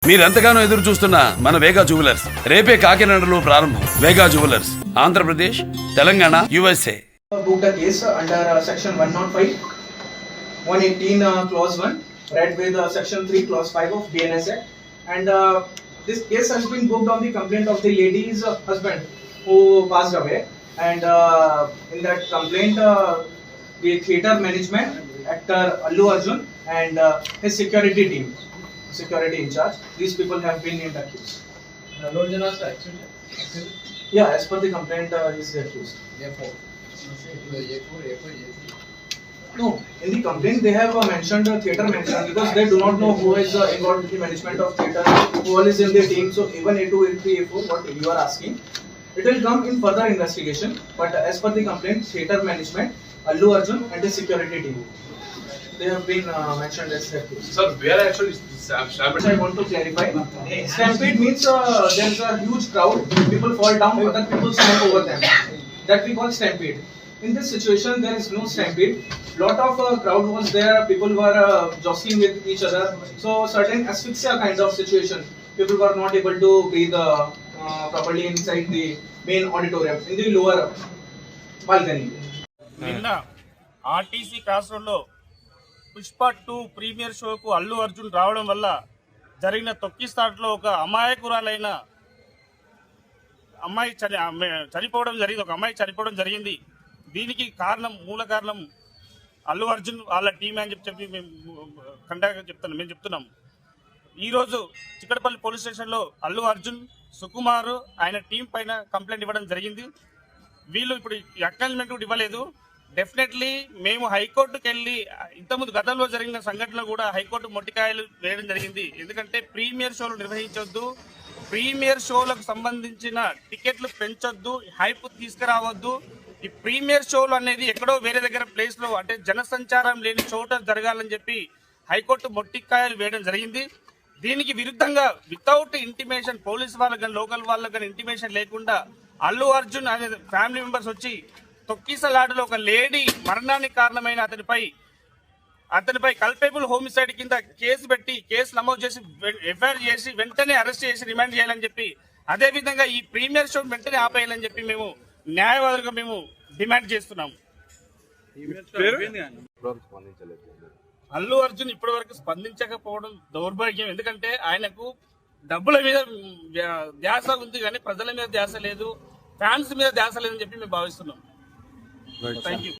మీరెంతగానో ఎదురు చూస్తున్న మన వేగా జ్యువెలర్స్ రేపే కాకినాడలో ప్రారంభం. Vega jewellers, Andhra Pradesh, Telangana, USA. Booked a case under section 105, 118 clause 1, read with section 3 clause 5 of BNS Act, and this case has been booked on the complaint of the lady's husband who passed away, and in that complaint the theatre management, actor Allu Arjun and his security team, security in charge, these people have been named accused. Yeah, as per the complaint he is accused. No, in the complaint they have mentioned theatre management because they do not know who is involved with the management of theatre, who all is in the team. So even A2, A3, A4, what you are asking, it will come in further investigation. But as per the complaint, theatre management, Allu Arjun and the security team, they have been mentioned as accused. Sir, where actually stampede? I want to clarify. Stampede means there is a huge crowd, people fall down, other people stamp over them. That we call stampede. In this situation, there is no stampede. Lot of crowd was there. People were jostling with each other. So certain asphyxia kind of situation. People were not able to breathe properly inside the main auditorium in the lower balcony. నిన్న RTC cross road లో Pushpa 2 premier షోకు Allu Arjun రావడం వల్ల జరిగిన తొక్కిస్తాట్లో ఒక అమాయకురాలైన అమ్మాయి చనిపోవడం జరిగింది. ఒక అమ్మాయి చనిపోవడం జరిగింది. దీనికి మూల కారణం అల్లు అర్జున్ వాళ్ళ టీం అని చెప్పి మేము చెప్తున్నాం. ఈరోజు చిక్కడపల్లి పోలీస్ స్టేషన్లో అల్లు అర్జున్, సుకుమార్ ఆయన టీం పైన కంప్లైంట్ ఇవ్వడం జరిగింది. వీళ్ళు ఇప్పుడు అక్నాలజ్మెంట్ కూడా ఇవ్వలేదు. డెఫినెట్లీ మేము హైకోర్టుకు వెళ్ళి ఇంతకుముందు గతంలో జరిగిన సంఘటనలు కూడా హైకోర్టు మొట్టికాయలు వేయడం జరిగింది. ఎందుకంటే ప్రీమియర్ షోలు నిర్వహించొద్దు, ప్రీమియర్ షోలకు సంబంధించిన టికెట్లు పెంచొద్దు, హైప్ తీసుకురావద్దు. ఈ ప్రీమియర్ షోలు అనేది ఎక్కడో వేరే దగ్గర ప్లేస్ లో అంటే జనసంచారం లేని చోట జరగాలని చెప్పి హైకోర్టు మొట్టికాయలు వేయడం జరిగింది. దీనికి విరుద్ధంగా వితౌట్ ఇంటిమేషన్ పోలీస్ వాళ్ళకి కానీ లోకల్ వాళ్ళకి కానీ ఇంటిమేషన్ లేకుండా అల్లు అర్జున్ అనే ఫ్యామిలీ మెంబర్స్ వచ్చి తొక్కిసలాటలో ఒక లేడీ మరణానికి కారణమైన అతనిపై కల్పేబుల్ హోమిసైడ్ కింద కేసు నమోదు చేసి ఎఫ్ఐఆర్ చేసి వెంటనే అరెస్ట్ చేసి రిమాండ్ చేయాలని చెప్పి, అదే విధంగా ఈ ప్రీమియర్ షో వెంటనే ఆపేయాలని చెప్పి మేము న్యాయవాదులుగా మేము డిమాండ్ చేస్తున్నాము. అల్లు అర్జున్ ఇప్పటి వరకు స్పందించకపోవడం దౌర్భాగ్యం. ఎందుకంటే ఆయనకు డబ్బుల మీద ధ్యాస ఉంది కానీ ప్రజల మీద ధ్యాస లేదు, ఫ్యాన్స్ మీద ధ్యాస లేదని చెప్పి మేము భావిస్తున్నాం. Thank you.